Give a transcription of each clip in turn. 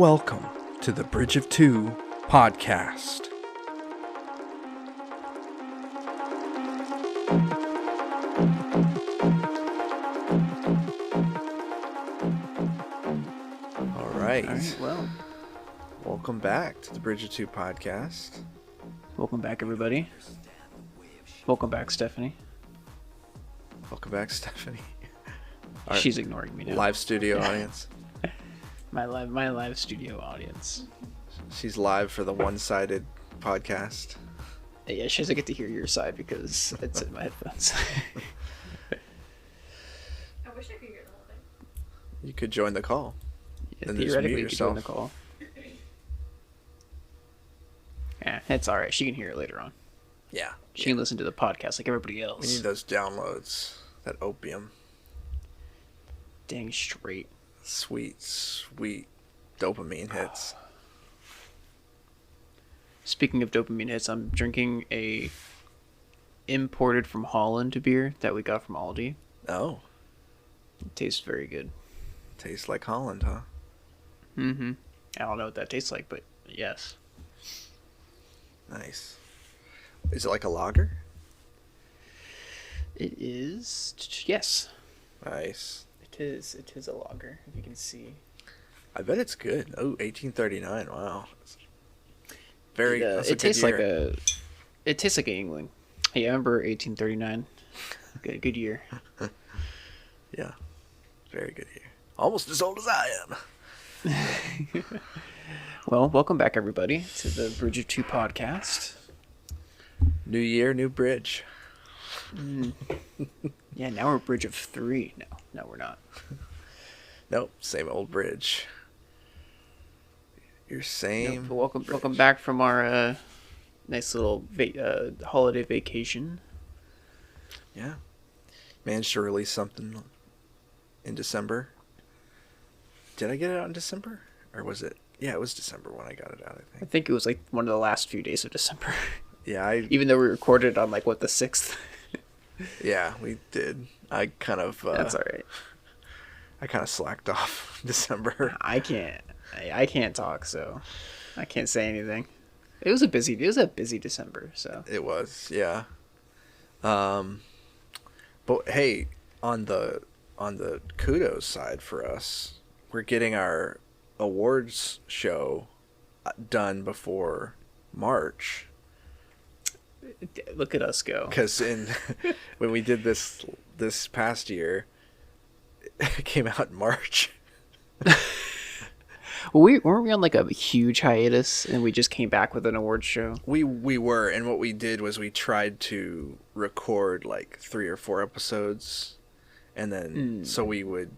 Welcome to the Bridge of Two podcast. All right. Well, Welcome back to the Bridge of Two podcast. welcome back, everybody. Welcome back, Stephanie. Welcome back, Stephanie. Our She's ignoring me now. live studio audience. My live studio audience. She's live for the one-sided podcast. Yeah, she doesn't get to hear your side because it's in my headphones. I wish I could hear the whole thing. You could join the call. Yeah, And just theoretically, mute you could join the yourself. call. Yeah, it's all right. She can hear it later on. Yeah. She can listen to the podcast like everybody We else. need those downloads. That opium. Dang straight. Sweet, sweet dopamine hits. Speaking of dopamine hits, I'm drinking a imported from Holland beer that we got from Aldi. Oh, It tastes very good. tastes like Holland, huh? Mm-hmm. I don't know what that tastes like, but yes. Nice. Is it like a lager? It is. Yes. Nice. It is a lager, if you can see. I bet it's good. Oh, 1839. Wow. Very. That's a It good tastes year. it tastes like a England. Hey, I remember 1839. Good year. Yeah. Very good year. Almost as old as I am. Well, welcome back everybody to the Bridge of Two podcast. New year, new bridge. Yeah, now we're Bridge of Three. No, we're not. Nope. Same old bridge. Your same. Nope, welcome bridge. back from our nice little holiday vacation. Yeah. Managed to release something in December. Did I get it out in December? Or was it? Yeah, it was December when I got it out, I I think. think it was like one of the last few days of December. Yeah, Even though we recorded on like what, the 6th. yeah, we did. I kind of That's all right. I kind of slacked off December. I can't talk, so I can't say anything. It was a busy December, so It was, yeah. But hey, on the kudos side for us, we're getting our awards show done before March. look at us go. Because when we did this past year, it came out in March. Well, weren't we on like a huge hiatus and we just came back with an award show? We were, and what we did was we tried to record like 3 or 4 episodes, and then so we would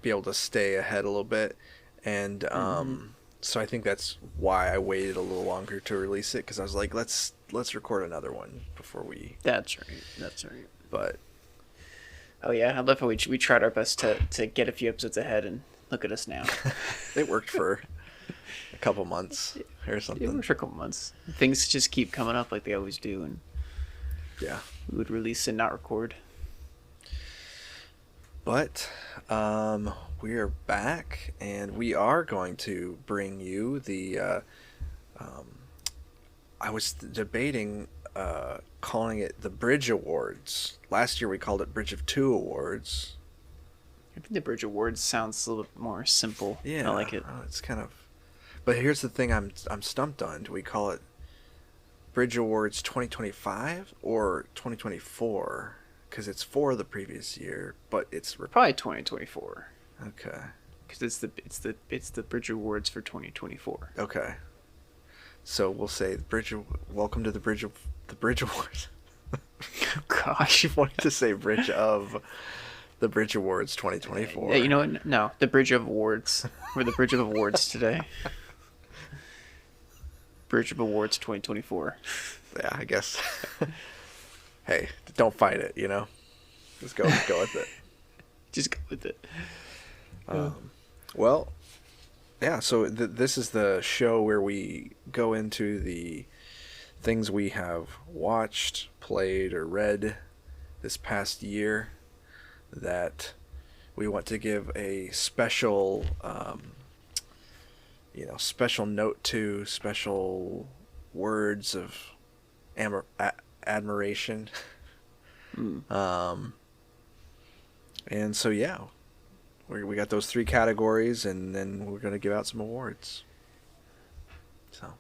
be able to stay ahead a little bit, and so I think that's why I waited a little longer to release it, because I was like, let's record another one before we. That's right. But Oh yeah, I love how we tried our best to get a few episodes ahead, and look at us now. it worked for a couple months or It something. was for a couple months. Things just keep coming up like they always do, and Yeah. we would release and not record. But we are back, and we are going to bring you the. I was debating calling it the Bridge Awards. Last year we called it Bridge of Two Awards. I think the Bridge Awards sounds a little bit more simple. Yeah, I like it. It's kind of. But here's the thing: I'm stumped on. Do we call it Bridge Awards 2025 or 2024? Because it's for the previous year, but it's Probably 2024. okay. Because it's the Bridge Awards for 2024. Okay. So we'll say welcome to the Bridge Awards. Gosh. You wanted to say Bridge of the Bridge Awards 2024. Yeah, you know what? No, the Bridge of Awards. We're the Bridge of Awards today. Bridge of Awards 2024. Yeah, I guess. Hey, don't fight it, you know? Just go with it. Just go with it. Well, yeah, so this is the show where we go into the things we have watched, played, or read this past year that we want to give a special special note to, special words of admiration. And so yeah, we got those 3 categories, and then we're gonna give out some awards. So.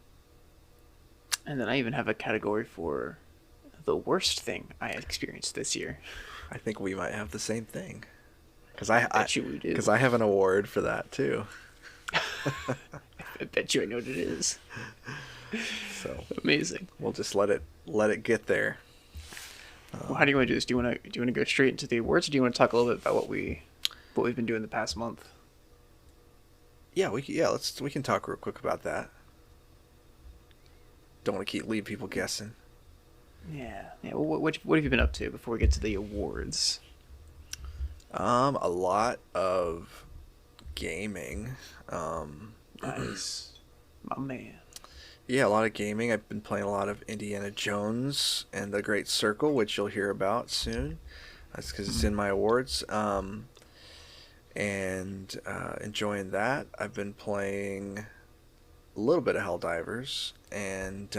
And then I even have a category for the worst thing I experienced this year. I think we might have the same thing. Because I bet you we do. Because I have an award for that too. I bet you I know what it is. So amazing. We'll just let it get there. Well, how do you want to do this? Do you want to go straight into the awards, or do you want to talk a little bit about what we've been doing the past month? Yeah, we can talk real quick about that. Don't want to leave people guessing. Yeah. Well, what have you been up to before we get to the awards? A lot of gaming. Nice, my man. Yeah, a lot of gaming. I've been playing a lot of Indiana Jones and the Great Circle, which you'll hear about soon. That's because it's in my awards. And enjoying that. I've been playing a little bit of Helldivers, and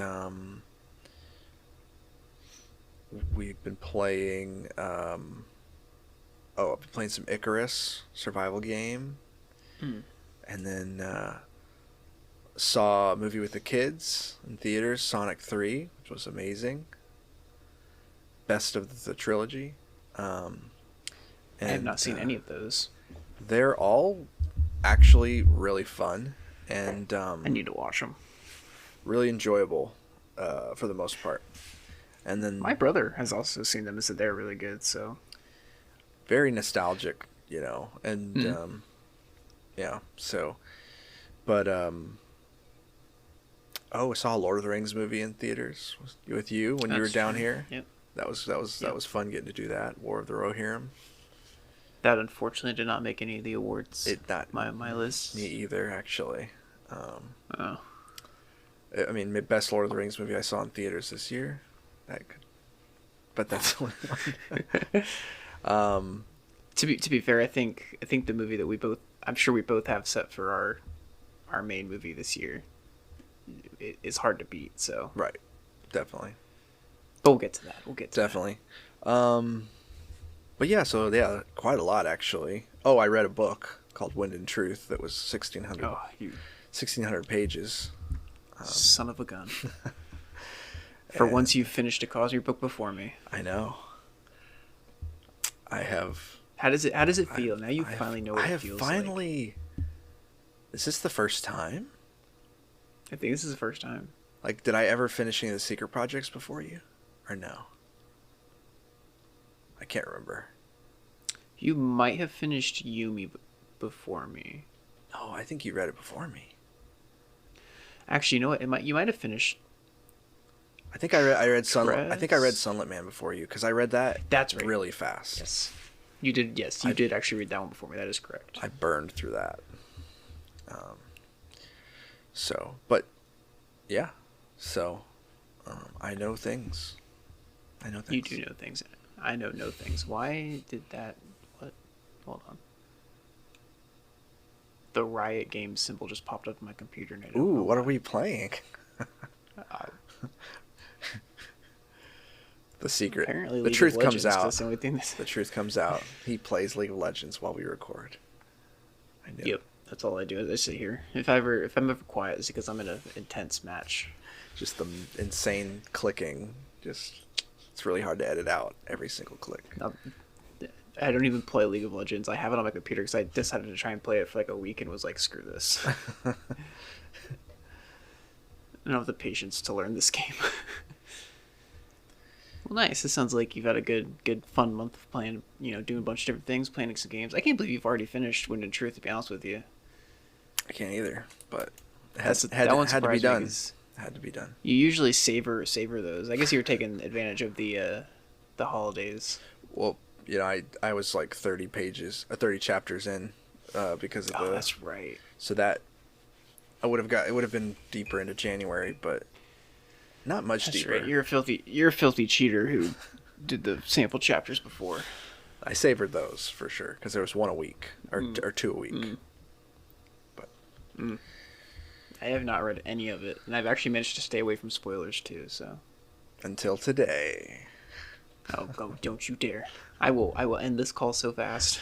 we've been playing. I've been playing some Icarus survival game, and then saw a movie with the kids in theaters, Sonic 3, which was amazing. Best of the trilogy. I have not seen any of those. They're all actually really fun, and I need to watch them. Really enjoyable for the most part. And then my brother has also seen them and said they're really good. So very nostalgic, and yeah. So, but I saw a Lord of the Rings movie in theaters with you when you were down here. Yep. That was fun getting to do that. War of the Rohirrim. That unfortunately did not make any of the awards. My list. Me either, actually. Oh. I mean, best Lord of the Rings movie I saw in theaters this year. But that's the only one. To be fair, I think the movie that I'm sure we both have set for our main movie this year is hard to beat. So right, definitely. But we'll get to that. Definitely. But yeah, quite a lot actually. Oh, I read a book called Wind and Truth that was 1,600 pages. Son of a gun. For once you've finished a Cosmere book before me. I know. I have. How does it feel? Now you finally know what it feels like. Is this the first time? I think this is the first time. Like, did I ever finish any of the secret projects before you? Or no? I can't remember. You might have finished Yumi before me. No, I think you read it before me. Actually, you know what? You might have finished. I think I read Sunlit. I think I read Sunlit Man before you, because I read that. That's right. Really fast. Yes, you did. Yes, you did actually read that one before me. That is correct. I burned through that. Yeah. So, I know things. You do know things. I know no things. Why did that? What? Hold on. The Riot Games symbol just popped up on my computer. And Ooh, what are we playing? The secret. Apparently, the truth comes out. The truth comes out. He plays League of Legends while we record. I knew. Yep, that's all I do. Is I sit here. If I'm ever quiet, it's because I'm in an intense match. Just the insane clicking. It's really hard to edit out every single click. I don't even play League of Legends. I have it on my computer because I decided to try and play it for like a week and was like, screw this. I don't have the patience to learn this game. Well, nice. This sounds like you've had a good fun month of playing, doing a bunch of different things, playing some games. I can't believe you've already finished Wind and Truth, to be honest with you. I can't either, but it had to be done. Had to be done. You usually savor those. I guess you were taking advantage of the holidays. Well, I was like 30 chapters in, because of the. That's right. So that it would have been deeper into January, but not much deeper. Right. You're a filthy cheater who did the sample chapters before. I savored those for sure because there was one a week or two a week. But I have not read any of it, and I've actually managed to stay away from spoilers too. So, Until today. oh, don't you dare! I will end this call so fast.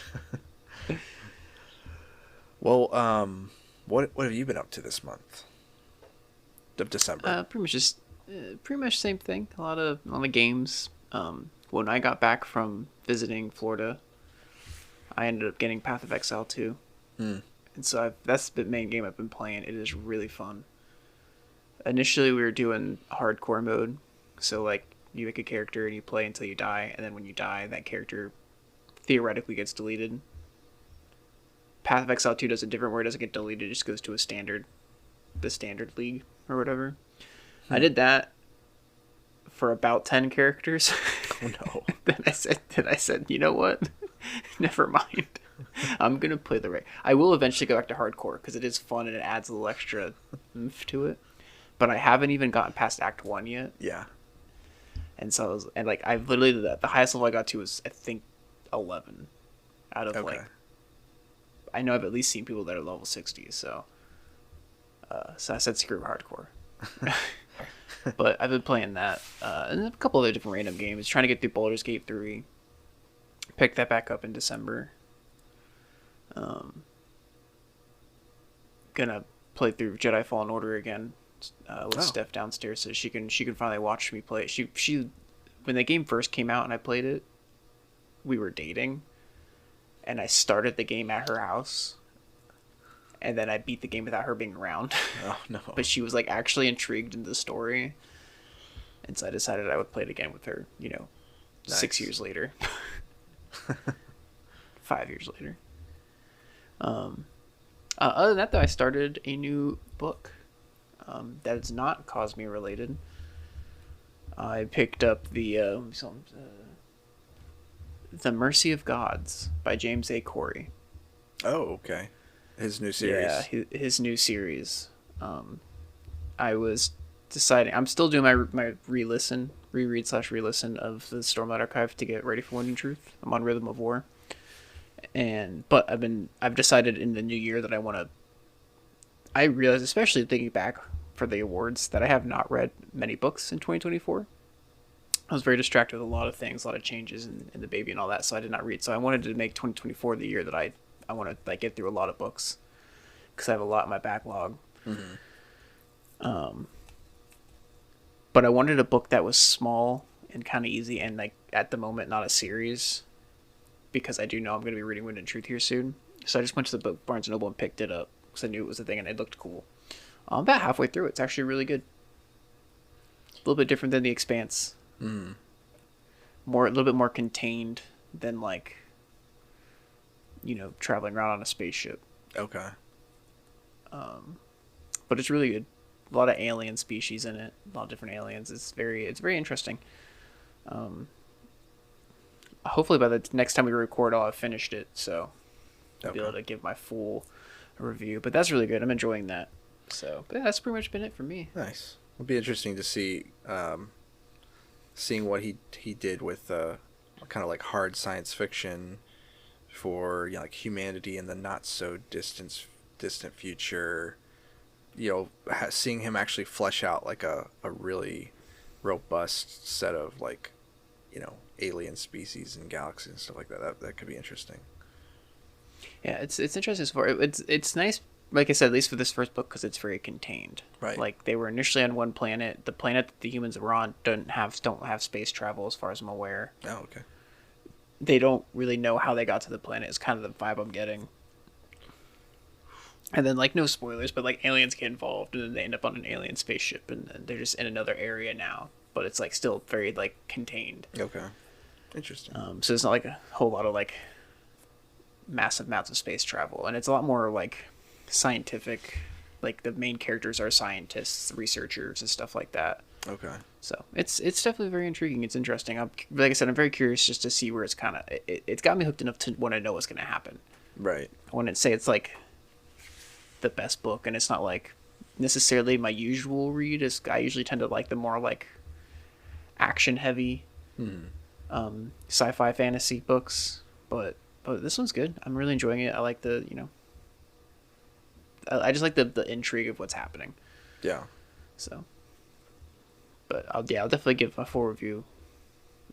Well, what have you been up to this month of December? Pretty much same thing. A lot of games. When I got back from visiting Florida, I ended up getting Path of Exile 2. And so that's the main game I've been playing. It is really fun. Initially, we were doing hardcore mode. So, like, you make a character and you play until you die. And then when you die, that character theoretically gets deleted. Path of Exile 2 does it different where it doesn't get deleted. It just goes to the standard league or whatever. I did that for about 10 characters. Oh, no. Then I said, you know what? Never mind. I'm going to play the right. I will eventually go back to hardcore because it is fun and it adds a little extra oomph to it. But I haven't even gotten past Act 1 yet. Yeah. And so I've literally, the highest level I got to was, I think, 11 out of I know I've at least seen people that are level 60, so I said screw hardcore. But I've been playing that, and a couple other different random games, trying to get through Baldur's Gate 3. Picked that back up in December. Gonna play through Jedi Fallen Order again with Steph downstairs, so she can finally watch me play it. She when the game first came out and I played it, we were dating, and I started the game at her house, and then I beat the game without her being around. Oh, no. But she was, like, actually intrigued in the story, and so I decided I would play it again with her, nice. 6 years later. 5 years later. Other than that, though, I started a new book that is not Cosmere related. I picked up the Mercy of Gods by James A. Corey. Oh, okay. His new series. Yeah, his new series. I was deciding. I'm still doing my reread/relisten of the Stormlight Archive to get ready for Wind and Truth. I'm on Rhythm of War, but I've decided in the new year that I want to. I realized, especially thinking back for the awards, that I have not read many books in 2024. I was very distracted with a lot of things, a lot of changes in the baby and all that, so I did not read. So I wanted to make 2024 the year that I want to get through a lot of books because I have a lot in my backlog. Mm-hmm. But I wanted a book that was small and kind of easy, and at the moment not a series, because I do know I'm going to be reading Wind and Truth here soon. So I just went to the book Barnes & Noble and picked it up because I knew it was a thing and it looked cool. I'm about halfway through. It's actually really good. A little bit different than The Expanse. A little bit more contained than traveling around on a spaceship. Okay. But it's really good. A lot of alien species in it. A lot of different aliens. It's very interesting. Hopefully by the next time we record, I'll have finished it, so I'll be able to give my full review. But that's really good. I'm enjoying that. So, but yeah, that's pretty much been it for me. Nice. It'll be interesting to see, seeing what he did with kind of like hard science fiction for humanity in the not so distant future. Seeing him actually flesh out a really robust set of alien species and galaxies and stuff like that. That could be interesting. Yeah, it's interesting so far. It's nice, like I said, at least for this first book, because it's very contained. Right. Like, they were initially on one planet. The planet that the humans were on don't have space travel, as far as I'm aware. Oh, okay. They don't really know how they got to the planet. Is kind of the vibe I'm getting. And then, no spoilers, but aliens get involved, and then they end up on an alien spaceship, and then they're just in another area now. But it's still very contained. Okay. Interesting. So it's not a whole lot of massive amounts of space travel, and it's a lot more scientific. The main characters are scientists, researchers, and stuff like that. Okay. So it's definitely very intriguing. It's interesting. Like I said, I'm very curious just to see where it's kind of. It's got me hooked enough to want to know what's going to happen. Right. I wouldn't say it's the best book, and it's not necessarily my usual read. I usually tend to like the more action heavy, sci-fi fantasy books, but this one's good. I'm really enjoying it. I like the I just like the intrigue of what's happening. Yeah. So, but I'll definitely give a full review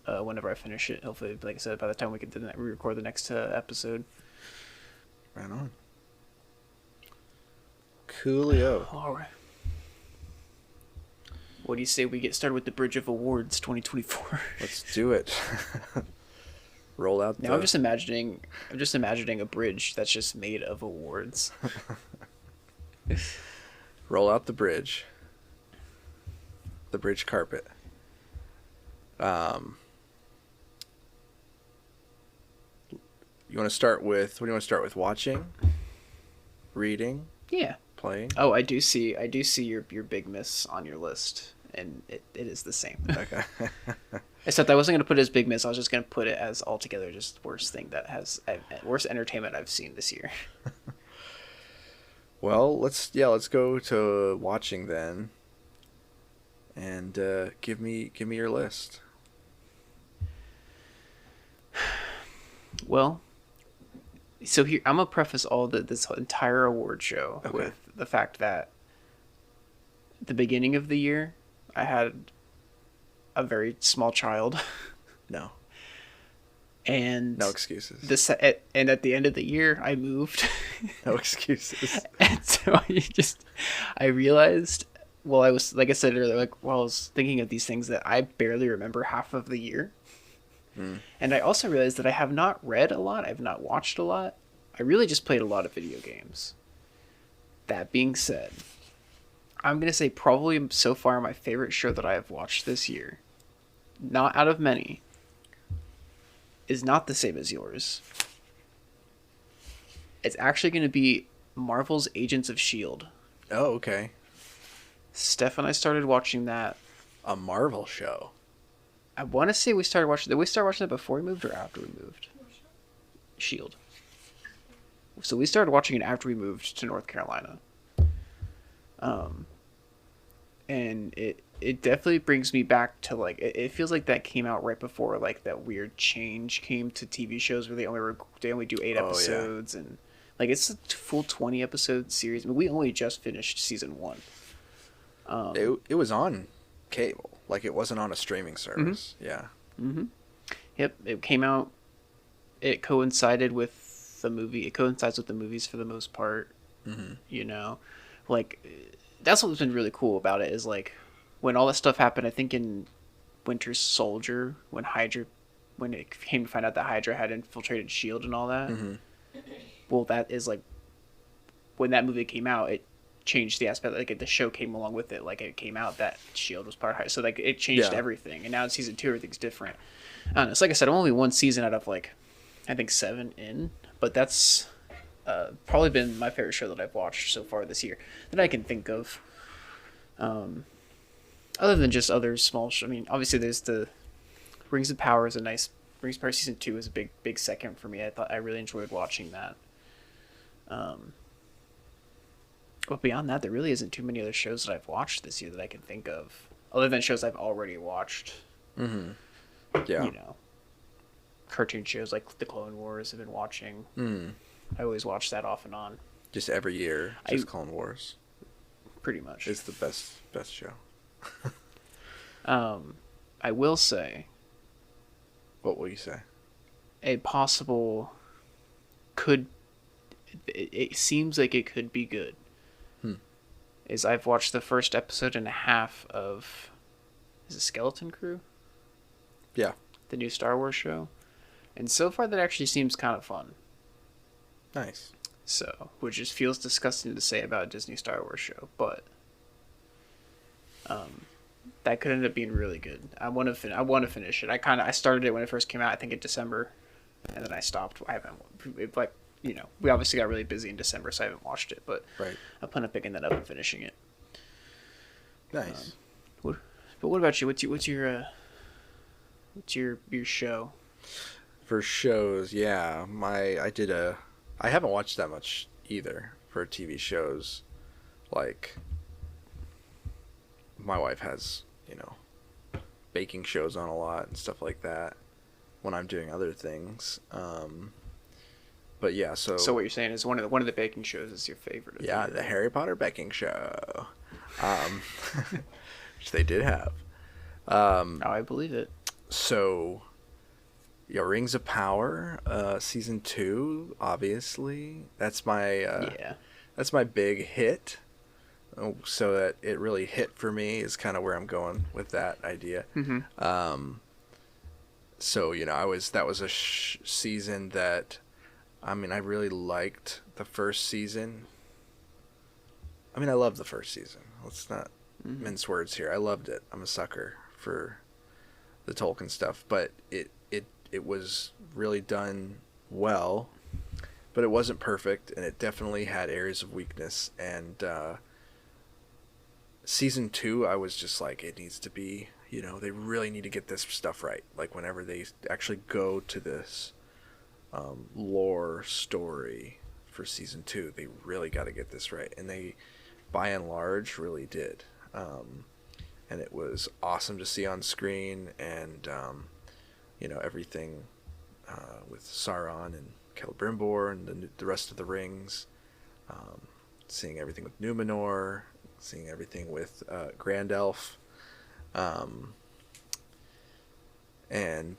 whenever I finish it. Hopefully, like I said, by the time we record the next episode. Right on. Coolio. All right. What do you say we get started with the Bridge of Awards 2024? Let's do it. Roll out. Now I'm just imagining a bridge that's just made of awards. Roll out the bridge. The bridge carpet. You want to start with, what do you want to start with? Watching? Reading? Yeah. Playing? Oh, I do see your big miss on your list, and it is the same. Okay. Except I wasn't going to put it as big miss. I was just going to put it as altogether just worst entertainment I've seen this year. Well, let's go to watching then. And give me your list. Well, so here I'm gonna preface this entire award show with the fact that at the beginning of the year I had a very small child. No. And no excuses. And at the end of the year I moved. No excuses. And so I realized, well, I was, like I said earlier, like while I was thinking of these things, that I barely remember half of the year. And I also realized that I have not read a lot. I've not watched a lot. I really just played a lot of video games. That being said, I'm going to say probably so far my favorite show that I have watched this year, not out of many, is not the same as yours. It's actually going to be Marvel's Agents of S.H.I.E.L.D. Oh, okay. Steph and I started watching that. A Marvel show. I want to say we started watching. Did we start watching it before we moved or after we moved? S.H.I.E.L.D. So we started watching it after we moved to North Carolina. And it definitely brings me back to, like, it feels like that came out right before, like, that weird change came to TV shows where they only do 8 episodes. Yeah. And like, it's a full 20 episode series. I mean, we only just finished season 1. It was on cable. Like, it wasn't on a streaming service. Mm-hmm. Yeah. Mm-hmm. Yep. It came out. It coincided with the movie. It coincides with the movies for the most part. Mm-hmm. You know, like, that's what's been really cool about it is, like, when all that stuff happened, I think in Winter Soldier, when it came to find out that Hydra had infiltrated S.H.I.E.L.D. and all that. Mm-hmm. Well, that is, like, when that movie came out, it changed the aspect, like, the show came along with it, like, it came out that S.H.I.E.L.D. was part of Hydra, so, like, it changed everything, and now in season 2 everything's different. I don't know, it's like I said, I'm only one season out of, like, I think 7 in, but that's probably been my favorite show that I've watched so far this year that I can think of. Other than just other small I mean, obviously there's the Rings of Power is a nice, Rings of Power season 2 is a big second for me. I really enjoyed watching that. But beyond that, there really isn't too many other shows that I've watched this year that I can think of, other than shows I've already watched. Mm-hmm. Yeah. You know, cartoon shows like The Clone Wars I've been watching. Mm. I always watch that off and on. Just every year, Clone Wars. Pretty much. It's the best show. I will say. What will you say? A possible it seems like it could be good. Is I've watched the first episode and a half of, is it Skeleton Crew? Yeah. The new Star Wars show. And so far that actually seems kind of fun. Nice. So, which just feels disgusting to say about a Disney Star Wars show, but that could end up being really good. I want to finish it. I started it when it first came out, I think in December, and then I stopped. I haven't, you know, we obviously got really busy in December, so I haven't watched it, but right. I plan on picking that up and finishing it. Nice. But what about you? What's your show? For shows, yeah, I haven't watched that much either for TV shows. Like, my wife has, you know, baking shows on a lot and stuff like that when I'm doing other things. But yeah, so So what you're saying is one of the baking shows is your favorite. Of yeah, the the year. Harry Potter baking show, um, which they did have. Oh, I believe it. So yeah, Rings of Power, season 2, obviously. Yeah. That's my big hit. Oh, so that it really hit for me is kind of where I'm going with that idea. Mm-hmm. So that was a season that, I mean, I really liked the first season. I mean, I love the first season. Let's not mince words here. I loved it. I'm a sucker for the Tolkien stuff, but it was really done well, but it wasn't perfect, and it definitely had areas of weakness. And season 2, I was just like, it needs to be, they really need to get this stuff right. Like whenever they actually go to this lore story for season 2, they really got to get this right, and they, by and large, really did. And it was awesome to see on screen, and everything with Sauron and Celebrimbor and the rest of the rings, seeing everything with Numenor, seeing everything with Gandalf, and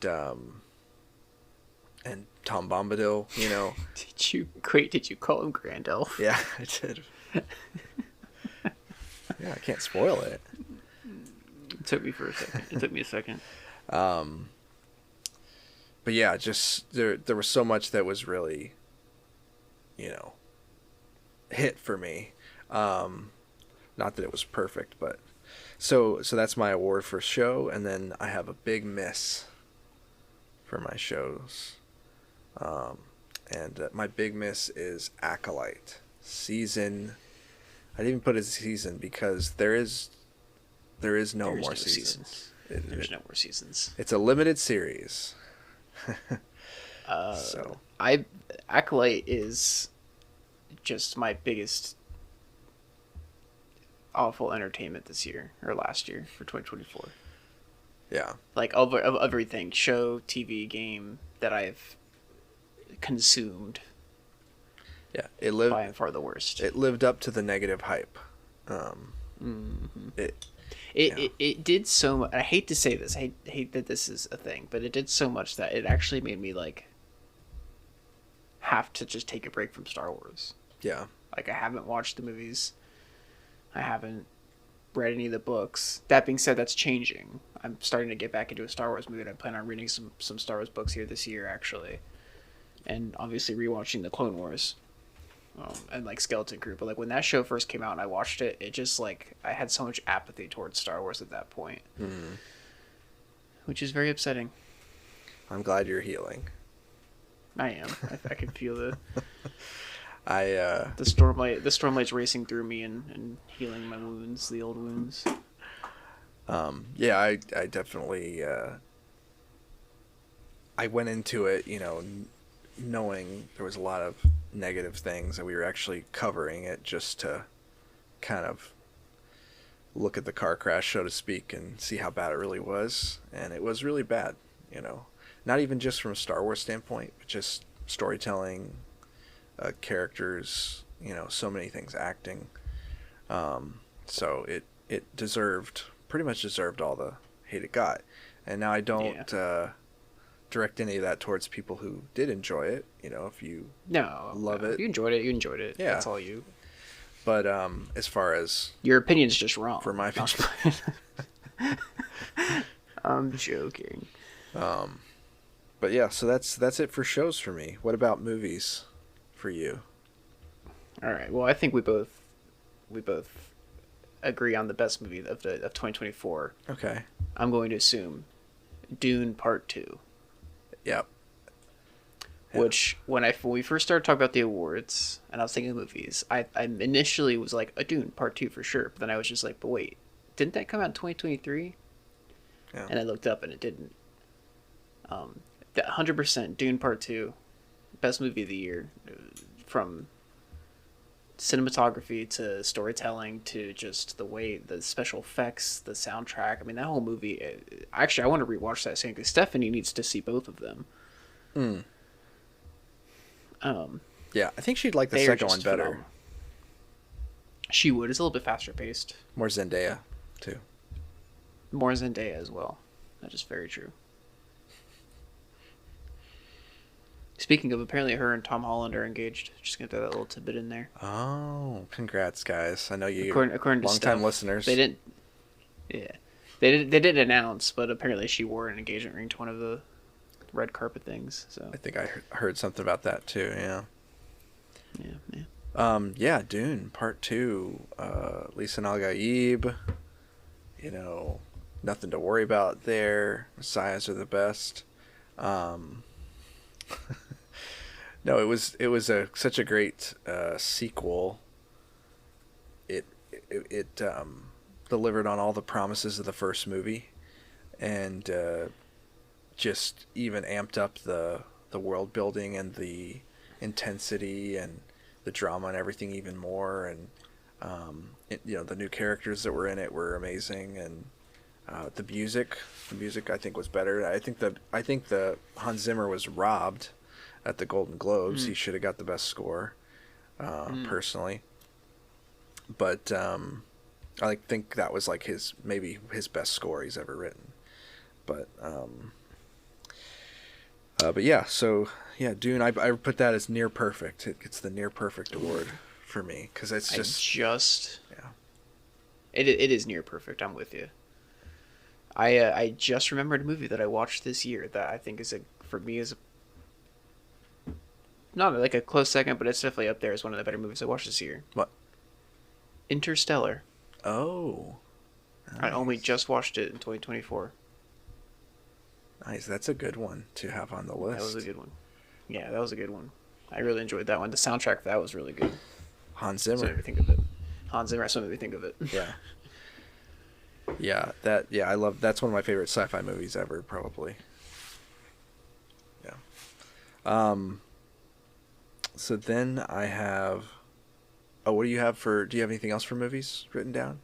Tom Bombadil. Did you call him Gandalf? Yeah, I did. Yeah, I can't spoil it. It took me a second. But yeah, just there was so much that was really, hit for me. Not that it was perfect, but so that's my award for show, and then I have a big miss for my shows. And my big miss is Acolyte season. I didn't even put it as a season because there is no more seasons. There's no more seasons. It's a limited series. Acolyte is just my biggest awful entertainment this year or last year for 2024. Yeah. Like of everything, show, TV, game that I've consumed. Yeah, by and far the worst. It lived up to the negative hype. It did so much. I hate to say this. I hate that this is a thing, but it did so much that it actually made me have to just take a break from Star Wars. Yeah. I haven't watched the movies. I haven't read any of the books. That being said, that's changing. I'm starting to get back into a Star Wars movie, and I plan on reading some Star Wars books here this year, actually. And obviously rewatching the Clone Wars. And Skeleton Crew. But when that show first came out and I watched it, it just I had so much apathy towards Star Wars at that point. Mm-hmm. Which is very upsetting. I'm glad you're healing. I am. I can feel the the stormlight's racing through me and healing my wounds, the old wounds. Yeah, I definitely I went into it, knowing there was a lot of negative things, and we were actually covering it just to kind of look at the car crash, so to speak, and see how bad it really was. And it was really bad, not even just from a Star Wars standpoint, but just storytelling, characters, so many things, acting. So it pretty much deserved all the hate it got. And now I don't direct any of that towards people who did enjoy it. If you love it, you enjoyed it. Yeah, that's all you. But as far as your opinion's just wrong. For my opinion, I'm joking. But yeah, so that's it for shows for me. What about movies for you? All right. Well, I think we both agree on the best movie of 2024. Okay. I'm going to assume Dune Part 2. Yep. Which, when we first started talking about the awards, and I was thinking of movies, I initially was like, a Dune Part 2 for sure. But then I was just like, but wait, didn't that come out in 2023? Yeah. And I looked up and it didn't. 100% Dune Part 2, best movie of the year. From cinematography to storytelling to just the way the special effects, the soundtrack. I mean, that whole movie. Actually, I want to rewatch that scene because Stephanie needs to see both of them. Yeah, I think she'd like the They are second one just better. phenomenal. She would. It's a little bit faster paced. More Zendaya, too. More Zendaya as well. That is very true. Speaking of, apparently her and Tom Holland are engaged. Just gonna throw that little tidbit in there. Oh, congrats, guys! I know you, According to long-time stuff, listeners. they didn't. Yeah, they didn't announce, but apparently she wore an engagement ring to one of the red carpet things. So I think I heard something about that too. Yeah. yeah. Yeah, Dune Part 2. Lisa Nalgaib. Nothing to worry about there. Messiahs are the best. No, it was such a great sequel. It delivered on all the promises of the first movie, and just even amped up the world building and the intensity and the drama and everything even more. And the new characters that were in it were amazing, and the music I think was better. I think the Hans Zimmer was robbed at the Golden Globes. He should have got the best score, personally. But I think that was like maybe his best score he's ever written. But yeah, so yeah, Dune. I put that as near perfect. It gets the near perfect award for me because it's just yeah. It is near perfect. I'm with you. I just remembered a movie that I watched this year that I think is not like a close second, but it's definitely up there as one of the better movies I watched this year. What? Interstellar. Oh. Nice. I only just watched it in 2024. Nice. That's a good one to have on the list. That was a good one. Yeah, that was a good one. I really enjoyed that one. The soundtrack for that was really good. Hans Zimmer. So made me think of it. Hans Zimmer. So made me think of it. Yeah. Yeah, I love. That's one of my favorite sci-fi movies ever, probably. Yeah. So then I have. Oh, what do you have for? Do you have anything else for movies written down?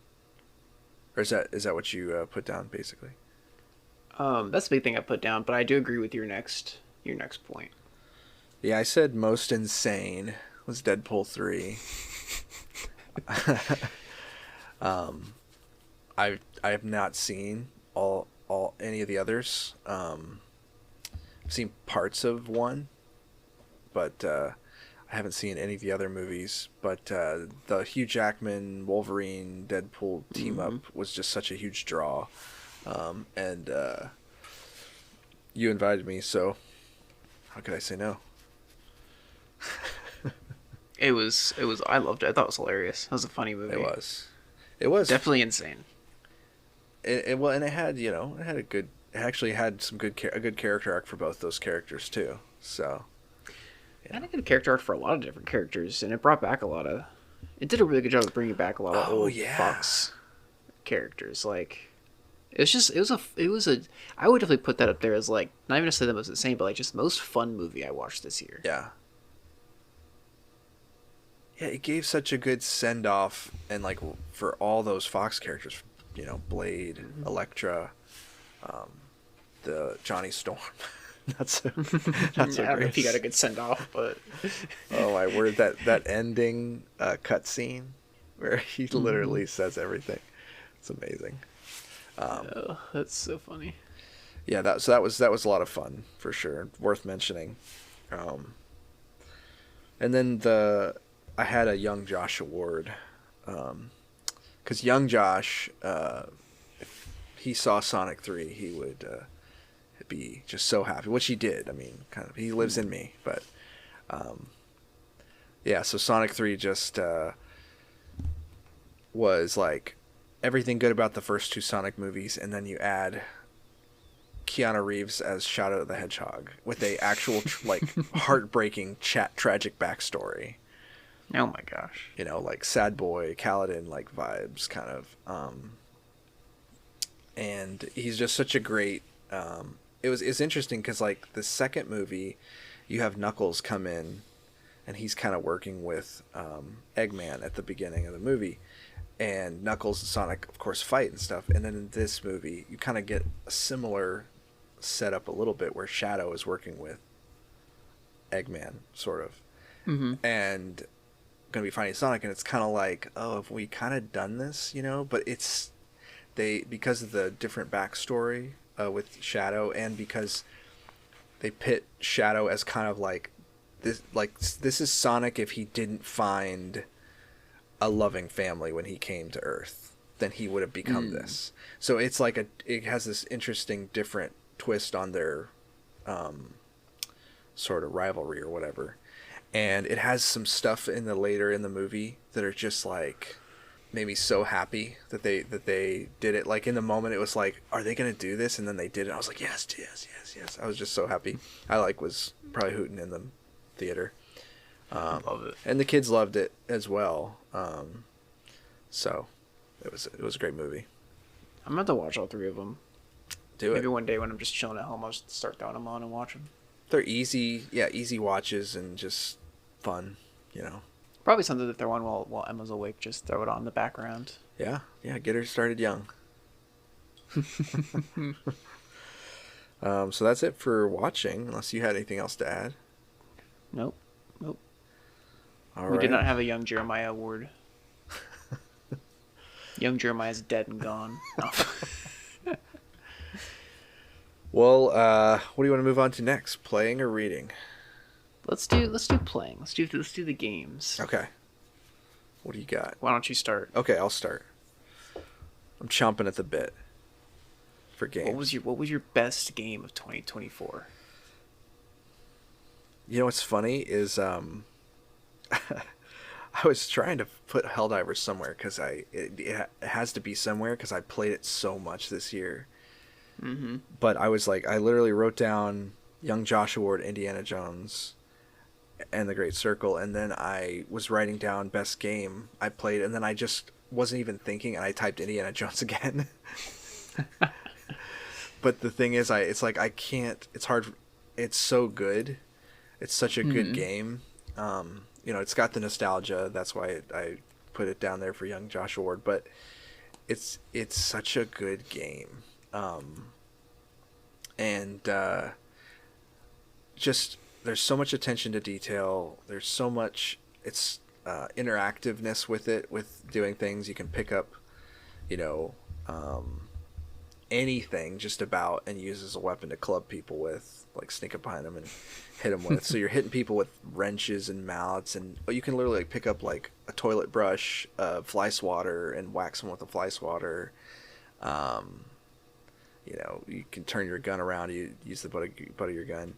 Or is that what you put down basically? That's the big thing I put down, but I do agree with your next point. Yeah, I said most insane was Deadpool 3. I have not seen all any of the others. I've seen parts of one, but I haven't seen any of the other movies. But the Hugh Jackman Wolverine Deadpool team up was just such a huge draw, and you invited me, so how could I say no? It was. I loved it. I thought it was hilarious. It was a funny movie. It was definitely insane. Well, and it had it actually had some a good character arc for both those characters too. So, yeah. Had a good character arc for a lot of different characters, and it brought back a lot of. It did a really good job of bringing back a lot of old Fox characters. Like, it was a. I would definitely put that up there as like not even to say the most insane, but like just most fun movie I watched this year. Yeah. Yeah, it gave such a good send off, and like for all those Fox characters. Blade, Elektra, the Johnny Storm. not so I don't know if he got a good send off, but oh my word, that ending cutscene where he literally says everything. It's amazing. Oh, that's so funny. Yeah, that was a lot of fun for sure. Worth mentioning. And then I had a Young Josh award. Because young Josh, if he saw Sonic 3, he would be just so happy, which he did. I mean, kind of, he lives in me. But, yeah, so Sonic 3 just was like everything good about the first two Sonic movies, and then you add Keanu Reeves as Shadow the Hedgehog with a actual, heartbreaking, tragic backstory. Oh my gosh. Like sad boy, Kaladin like vibes kind of. And he's just such a great it's interesting because like the second movie you have Knuckles come in and he's kind of working with Eggman at the beginning of the movie, and Knuckles and Sonic of course fight and stuff, and then in this movie you kind of get a similar setup a little bit where Shadow is working with Eggman sort of. and gonna be fighting Sonic, and it's kind of like, oh, have we kind of done this, you know? But it's because of the different backstory with Shadow, and because they pit Shadow as kind of like this is Sonic if he didn't find a loving family when he came to Earth, then he would have become this. So it's like it has this interesting different twist on their sort of rivalry or whatever. And it has some stuff later in the movie that are just like made me so happy that they did it. Like in the moment it was like, are they gonna do this? And then they did it. I was like, yes. I was just so happy. I was probably hooting in the theater. Love it. And the kids loved it as well. So it was a great movie. I'm about to watch all three of them. Maybe one day when I'm just chilling at home, I'll just start throwing them on and watch them. They're easy watches and just fun, you know. Probably something to throw on while Emma's awake. Just throw it on in the background. Yeah, get her started young. So that's it for watching, unless you had anything else to add. Nope. All We right. did not have a Young Jeremiah award. Young Jeremiah's dead and gone. No. Well, what do you want to move on to next? Playing or reading? Let's do playing. Let's do the games. Okay. What do you got? Why don't you start? Okay, I'll start. I'm chomping at the bit for games. What was your best game of 2024? You know what's funny is I was trying to put Helldivers somewhere because it has to be somewhere because I played it so much this year. Mm-hmm. But I was like, I literally wrote down Young Joshua Ward, Indiana Jones, and The Great Circle, and then I was writing down best game I played, and then I just wasn't even thinking, and I typed Indiana Jones again. But the thing is, it's like I can't. It's hard. It's so good. It's such a good game. You know, it's got the nostalgia. That's why I put it down there for Young Joshua Ward. But it's such a good game. Just there's so much attention to detail. There's so much interactiveness with it, with doing things you can pick up, you know, anything just about and use as a weapon to club people with, like sneak up behind them and hit them with. So you're hitting people with wrenches and mallets, and you can literally pick up like a toilet brush, fly swatter, and whack someone with a fly swatter. You know, you can turn your gun around. You use the butt of your gun.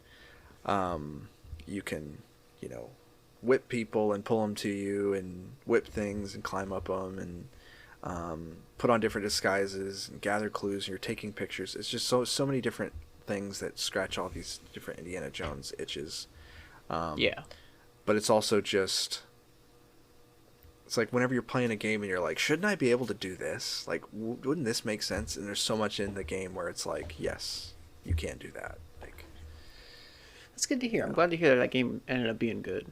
You can, you know, whip people and pull them to you, and whip things and climb up them, and put on different disguises and gather clues. And you're taking pictures. It's just so many different things that scratch all these different Indiana Jones itches. Yeah. But it's also just. It's like whenever you're playing a game and you're like, shouldn't I be able to do this? Like, wouldn't this make sense? And there's so much in the game where it's like, yes, you can do that. Like, That's good to hear. I'm glad to hear that game ended up being good.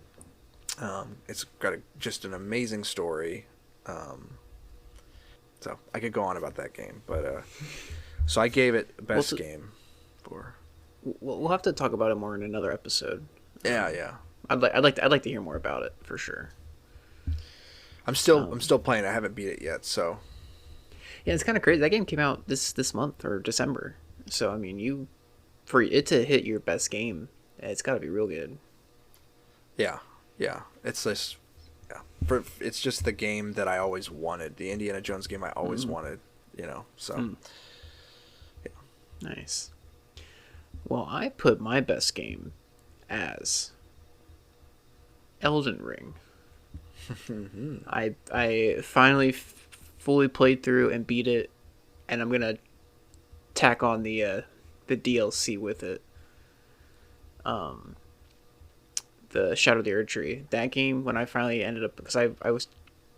it's got just an amazing story. So I could go on about that game, but so I gave it best game for. We'll have to talk about it more in another episode. Yeah. I'd like to hear more about it for sure. I'm still playing. I haven't beat it yet, so. Yeah, it's kind of crazy. That game came out this month or December. So I mean, for it to hit your best game, it's got to be real good. Yeah. It's this. Yeah, it's just the game that I always wanted. The Indiana Jones game I always wanted. You know, so. Yeah. Nice. Well, I put my best game as Elden Ring. I finally fully played through and beat it, and I'm gonna tack on the DLC with it. The Shadow of the Erdtree. That game, when I finally ended up, because I was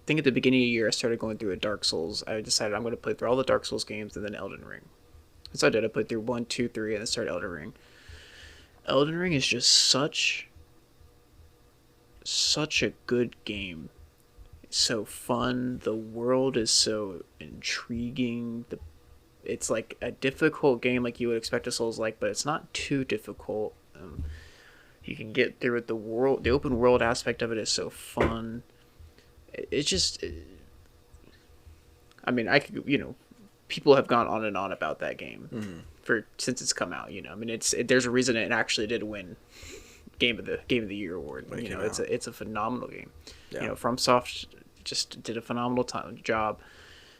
thinking at the beginning of the year I started going through a Dark Souls. I decided I'm gonna play through all the Dark Souls games and then Elden Ring. So I did. I played through 1, 2, 3, and then started Elden Ring. Elden Ring is just such a good game. It's so fun. The world is so intriguing. It's like a difficult game like you would expect a Souls-like, but it's not too difficult. You can get through it. The open world aspect of it is so fun. It's just, I mean, I could, people have gone on and on about that game since it's come out. I mean, there's a reason it actually did win game of the year award. It's a phenomenal game. Yeah. FromSoft just did a phenomenal job,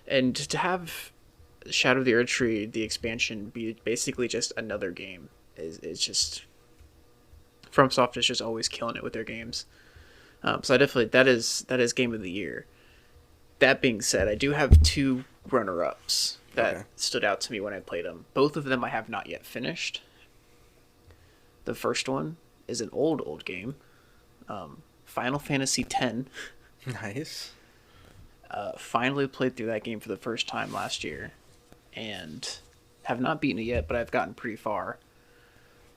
and to have Shadow of the Erdtree, the expansion, be basically just another game is just, FromSoft is just always killing it with their games. So I definitely, that is game of the year. That being said, I do have 2 runner-ups that stood out to me when I played them. Both of them I have not yet finished. The first one is an old game, Final Fantasy X. Nice. Finally played through that game for the first time last year, and have not beaten it yet, but I've gotten pretty far.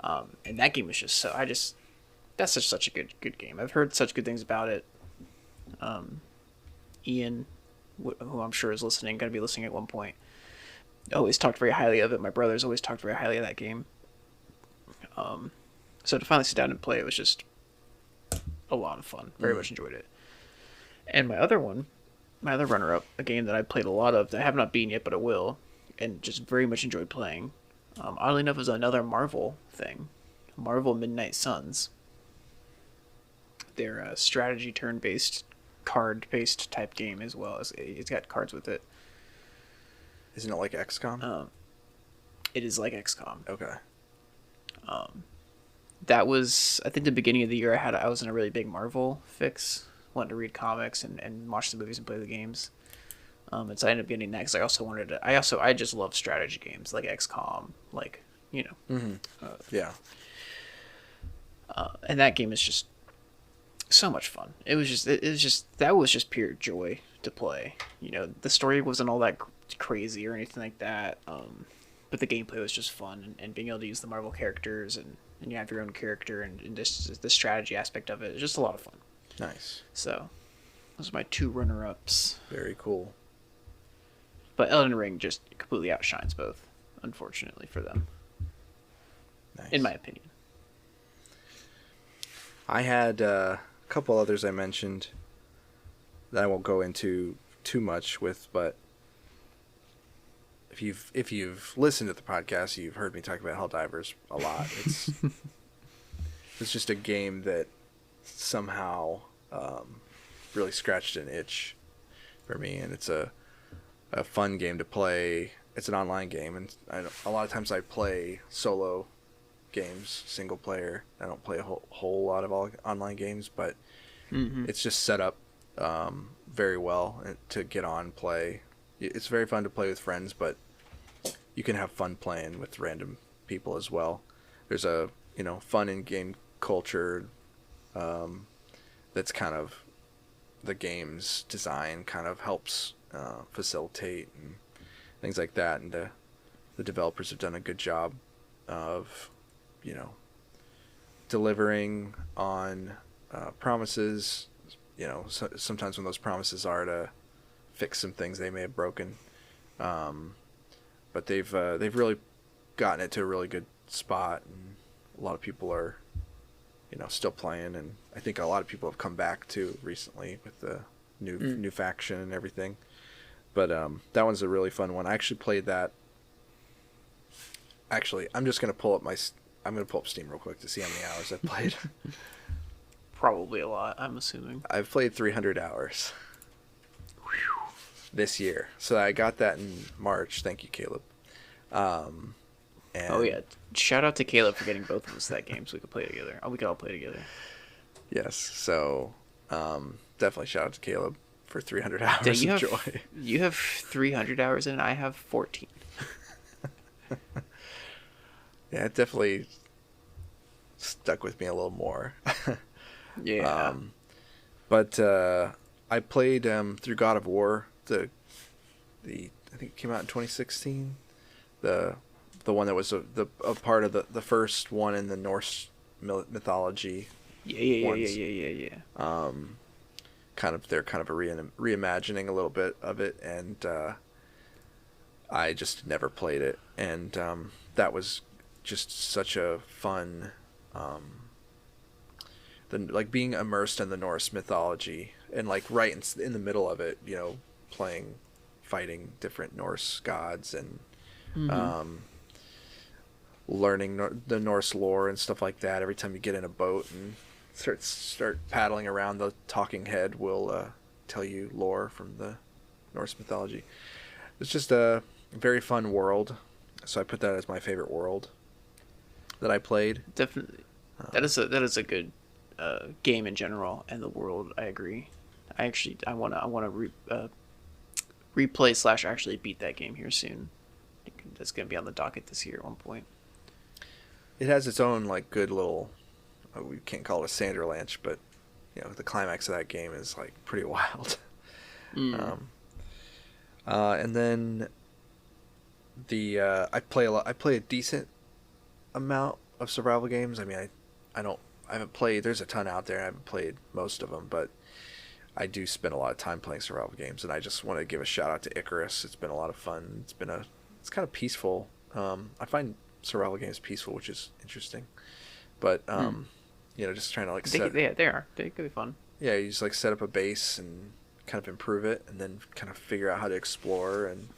And that game is just that's such a good game. I've heard such good things about it. Ian, who I'm sure is going to be listening at one point, always talked very highly of it. My brother's always talked very highly of that game. So to finally sit down and play it was just a lot of fun. Very much enjoyed it. And my other runner-up, a game that I played a lot of that I have not beaten yet, but I will, and just very much enjoyed playing. Oddly enough, is another Marvel thing, Marvel Midnight Suns. They're a strategy turn-based, card-based type game as well. It's got cards with it. Isn't it like XCOM? It is like XCOM. Okay. That was, I think, the beginning of the year. I was in a really big Marvel fix, wanting to read comics and watch the movies and play the games. And so I ended up getting that because I also wanted to. I just love strategy games like XCOM, like Yeah. And that game is just so much fun. That was just pure joy to play. The story wasn't all that crazy or anything like that. But the gameplay was just fun, and being able to use the Marvel characters and you have your own character and just the strategy aspect of it is just a lot of fun. Nice. So those are my 2 runner-ups. Very cool. But Elden Ring just completely outshines both, unfortunately for them. Nice. In my opinion. I had a couple others I mentioned that I won't go into too much with, but if you've listened to the podcast, you've heard me talk about Helldivers a lot. It's just a game that somehow really scratched an itch for me, and it's a fun game to play. It's an online game, and a lot of times I play solo games, single player. I don't play a whole lot of online games, but it's just set up very well to get on, play. It's very fun to play with friends, but you can have fun playing with random people as well. There's a fun in-game culture that's kind of the game's design kind of helps facilitate and things like that, and the developers have done a good job of delivering on promises. Sometimes when those promises are to fix some things they may have broken, but they've really gotten it to a really good spot, and a lot of people are still playing, and I think a lot of people have come back too recently with the new faction and everything. But that one's a really fun one. I actually played that. Actually, I'm gonna pull up Steam real quick to see how many hours I've played. Probably a lot, I'm assuming. I've played 300 hours this year. So I got that in March. Thank you, Caleb. And oh yeah, shout out to Caleb for getting both of us that game so we could play together. We could all play together. Yes, so definitely shout out to Caleb for 300 hours of joy. You have 300 hours and I have 14. Yeah, it definitely stuck with me a little more. Yeah. But I played through God of War, the I think it came out in 2016. The one that was a part of the first one in the Norse mythology. Yeah. They're kind of reimagining a little bit of it, and I just never played it, and that was just such a fun like being immersed in the Norse mythology and like right in the middle of it, fighting different Norse gods and learning the Norse lore and stuff like that. Every time you get in a boat and start paddling around, the talking head will tell you lore from the Norse mythology. It's just a very fun world, so I put that as my favorite world that I played. Definitely, that is a good game in general, and the world. I agree. I wanna replay / actually beat that game here soon. I think that's gonna be on the docket this year at one point. It has its own like good little. We can't call it a Sanderlanche, but the climax of that game is like pretty wild. And then I play a decent amount of survival games. I mean, I haven't played. There's a ton out there. I haven't played most of them, but I do spend a lot of time playing survival games, and I just want to give a shout out to Icarus. It's been a lot of fun. It's kind of peaceful. I find survival games peaceful, which is interesting. But just trying to like they could be fun. Yeah, you just like set up a base and kind of improve it, and then kind of figure out how to explore and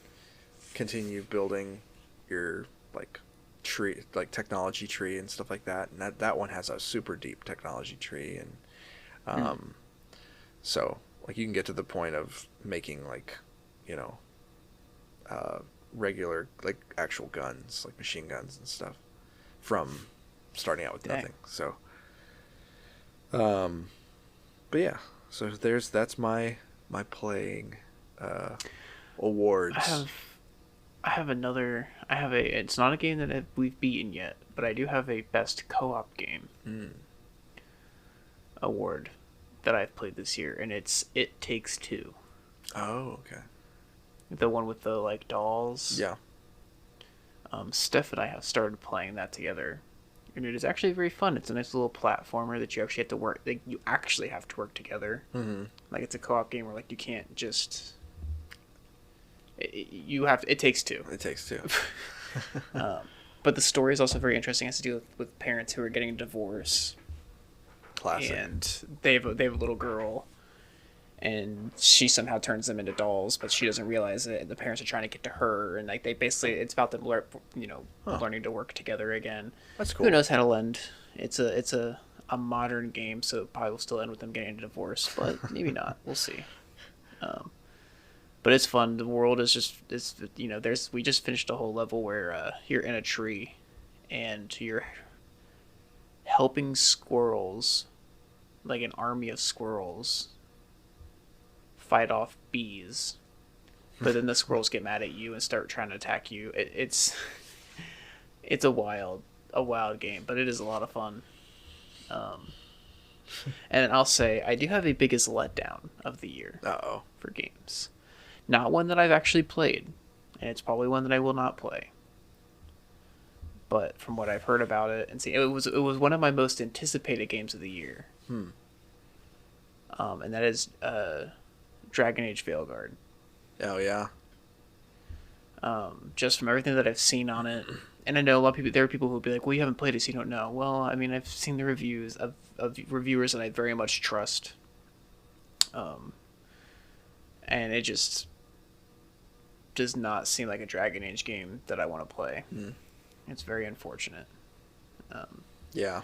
continue building your like tree, like technology tree and stuff like that. And that one has a super deep technology tree, and so like you can get to the point of making like regular like actual guns, like machine guns and stuff, from starting out with nothing. So but yeah, so that's my playing awards. It's not a game that we've beaten yet, but I do have a best co-op game award that I've played this year, and it's It Takes Two. Oh, okay. The one with the like dolls. Yeah. Steph and I have started playing that together, and it is actually very fun. It's a nice little platformer that you actually have to work. Like, you actually have to work together. Mm-hmm. Like, it's a co-op game where like you can't just. It takes two. It takes two. But the story is also very interesting. It has to do with parents who are getting a divorce. Classic. And they have a little girl, and she somehow turns them into dolls, but she doesn't realize it. And the parents are trying to get to her, and like it's about them learning to work together again. That's cool. Who knows how it'll end? It's a modern game, so it probably will still end with them getting a divorce, but maybe not. We'll see. But it's fun. The world is we just finished a whole level where you're in a tree, and you're helping squirrels, like an army of squirrels, fight off bees. But then the squirrels get mad at you and start trying to attack you. It's a wild game, but it is a lot of fun. And I'll say I do have a biggest letdown of the year for games. Not one that I've actually played, and it's probably one that I will not play. But from what I've heard about it and seen, it was one of my most anticipated games of the year. And that is Dragon Age Veilguard. Oh yeah. Just from everything that I've seen on it, and I know a lot of people. There are people who will be like, "Well, you haven't played it, so you don't know." Well, I mean, I've seen the reviews of reviewers that I very much trust. And it just does not seem like a Dragon Age game that I want to play. It's very unfortunate. Yeah.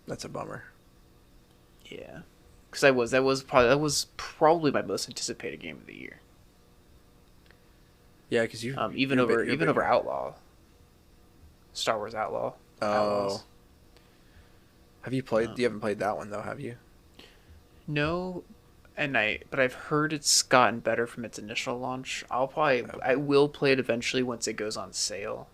That's a bummer. Yeah, because that was probably my most anticipated game of the year. Yeah, because you even over Outlaw, Star Wars Outlaw. Oh. Outlaws. Have you played? You haven't played that one though, have you? No, but I've heard it's gotten better from its initial launch. I will play it eventually once it goes on sale.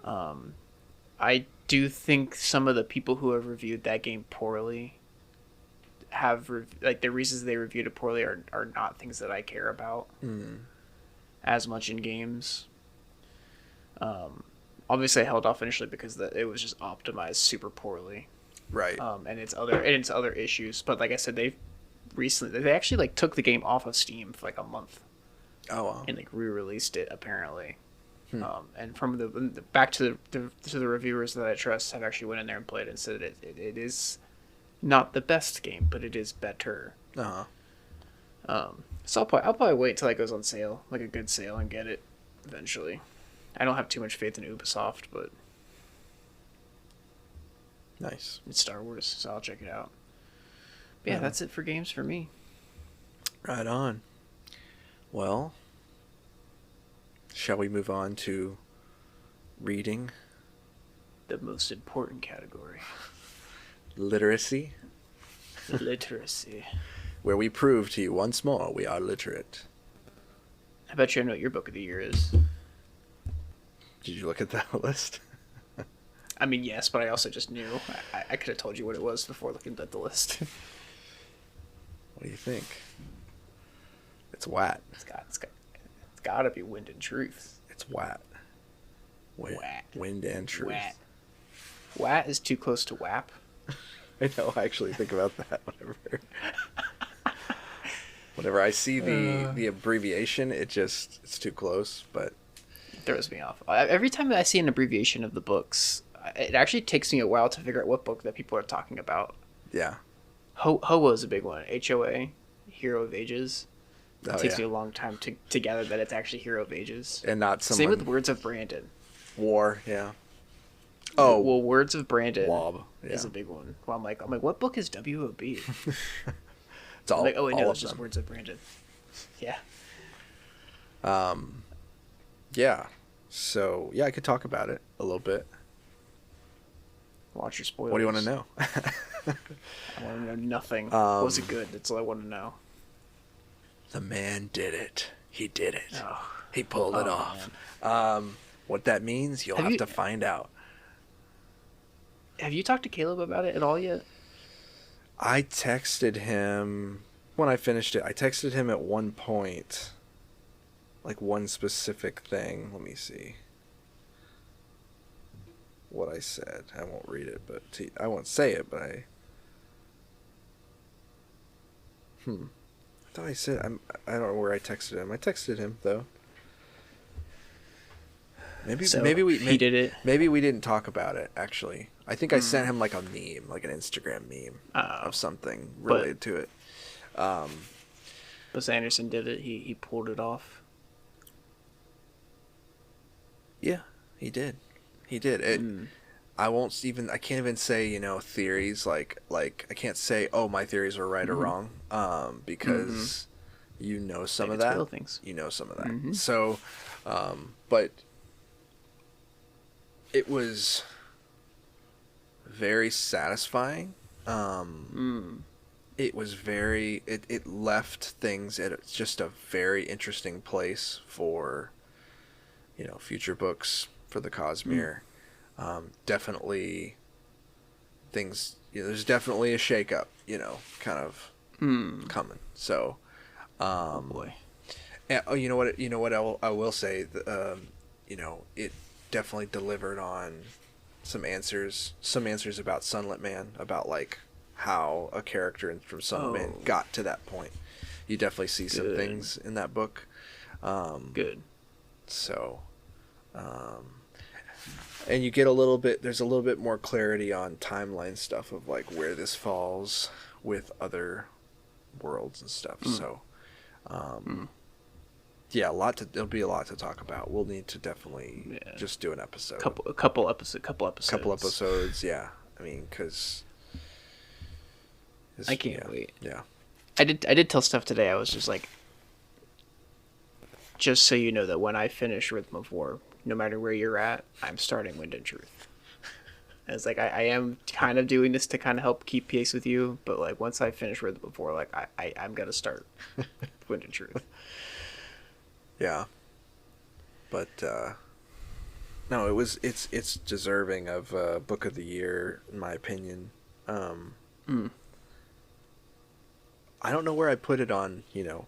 I do think some of the people who have reviewed that game poorly have the reasons they reviewed it poorly are not things that I care about as much in games. Obviously I held off initially because it was just optimized super poorly. Right. And its other issues, but like I said, they actually like took the game off of Steam for like a month. Oh wow. And like re-released it apparently. And from the back to the reviewers that I trust have actually went in there and played and said it is not the best game, but it is better. So I'll probably wait till it goes on sale, like a good sale, and get it eventually. I don't have too much faith in Ubisoft, but Nice. it's Star Wars, so I'll check it out. But yeah, that's it for games for me. Right on. Well, shall we move on to reading? The most important category. Literacy, Literacy. where we prove to you once more we are literate. I bet you I know what your book of the year is. Did you look at that list? I mean, yes, but I also just knew. I could have told you what it was before looking at the list. What do you think? It's WAT. It's got to be Wind and Truth. It's WAT. WAT. Wind and Truth. WAT. WAT is too close to WAP. I know. I actually think about that whenever I see the abbreviation. It's too close. But It throws me off. Every time I see an abbreviation of the books, it actually takes me a while to figure out what book that people are talking about. yeah. HOA is a big one. HOA, Hero of Ages. It Oh, takes yeah. me a long time to gather that it's actually Hero of Ages. And not Same someone. with Words of Brandon. War. Yeah. Oh. Well, Words of Brandon WOB. Yeah. is a big one. Well, I'm like, what book is WOB? It's all. I'm like, oh wait, all no, of it's just them. Words of Brandon. Yeah. Yeah. So yeah, I could talk about it a little bit. Watch your spoilers. What do you want to know? I want to know nothing. Was it good? That's all I want to know. The man did it. He did it. Oh. He pulled it Oh, off. What that means, you'll Have have you- to find out. Have you talked to Caleb about it at all yet? I texted him when I finished it. I texted him at one point, like one specific thing. Let me see what I said. I won't read it, but I won't say it. But I thought I said I don't know where I texted him. I texted him though. Maybe So, we he did it. Maybe we didn't talk about it actually. I think I sent him like a meme, like an Instagram meme of something related to it. But Sanderson did it. He pulled it off. Yeah, he did. He did. It I can't even say, theories like I can't say, "Oh, my theories were right or wrong," because some of it's that. real things. You know some of that. So, but it was very satisfying. It was it left things at just a very interesting place for, future books for the Cosmere. Definitely things, there's definitely a shakeup, kind of coming. So, Oh boy. and, you know what I will say, it definitely delivered on some answers about Sunlit Man, about like how a character from Sunlit Man got to that point. You definitely see some things in that book. Good. So, and you get there's a little bit more clarity on timeline stuff of like where this falls with other worlds and stuff. So, yeah, there'll be a lot to talk about. We'll need to definitely just do an episode. Couple episodes. Yeah. I mean, because I can't wait. Yeah. I did tell Steph today. I was just like, just so you know that when I finish Rhythm of War, no matter where you're at, I'm starting Wind and Truth. And it's like I am kind of doing this to kind of help keep pace with you, but like once I finish Rhythm of War, like I'm gonna start Wind and Truth. Yeah. But no, it's deserving of Book of the Year in my opinion. I don't know where I put it on, the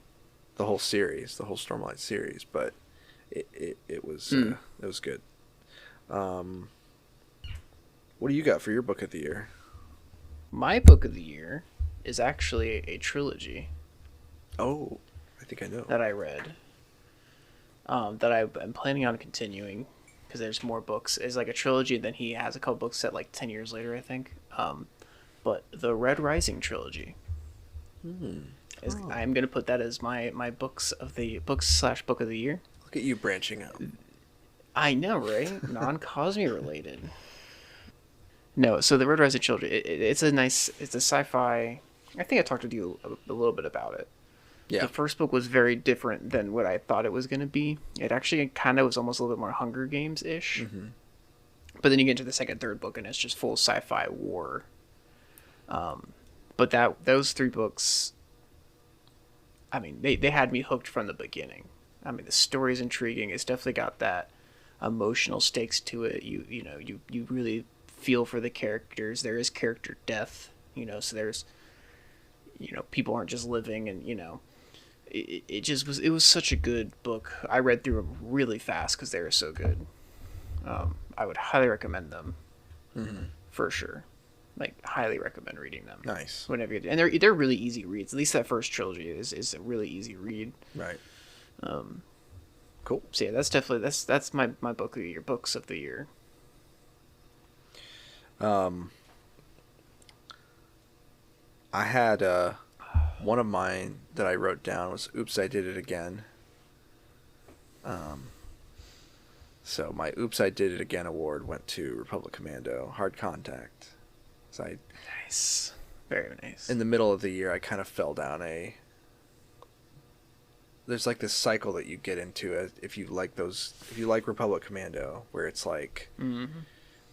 whole series, the whole Stormlight series, but it was good. What do you got for your Book of the Year? My Book of the Year is actually a trilogy Oh, I think I know. that I read. that I'm planning on continuing because there's more books. It's like a trilogy, and then he has a couple books set like 10 years later, I think. But the Red Rising trilogy. I'm gonna put that as my books of the books/book of the year. Look at you branching out. I know, right? Non-Cosme related. No, so the Red Rising trilogy. It's a sci-fi. I think I talked to you a little bit about it. Yeah. The first book was very different than what I thought it was going to be. It actually kind of was almost a little bit more Hunger Games-ish. Mm-hmm. But then you get into the second, third book, and it's just full sci-fi war. But those 3 books, I mean, they had me hooked from the beginning. I mean, the story's intriguing. It's definitely got that emotional stakes to it. You really feel for the characters. There is character death, so there's, people aren't just living, and, it was such a good book. I read through them really fast because they were so good. I would highly recommend them, for sure. Like, highly recommend reading them. Nice. Whenever you, and they're really easy reads. At least that first trilogy is a really easy read. Right. Cool. So yeah, that's definitely that's my book of the year, books of the year. I had one of mine that I wrote down was "Oops, I Did It Again." So my "Oops, I Did It Again" award went to Republic Commando Hard Contact. So Nice, very nice. in the middle of the year, I kind of fell down there's like this cycle that you get into if you like Republic Commando, where it's like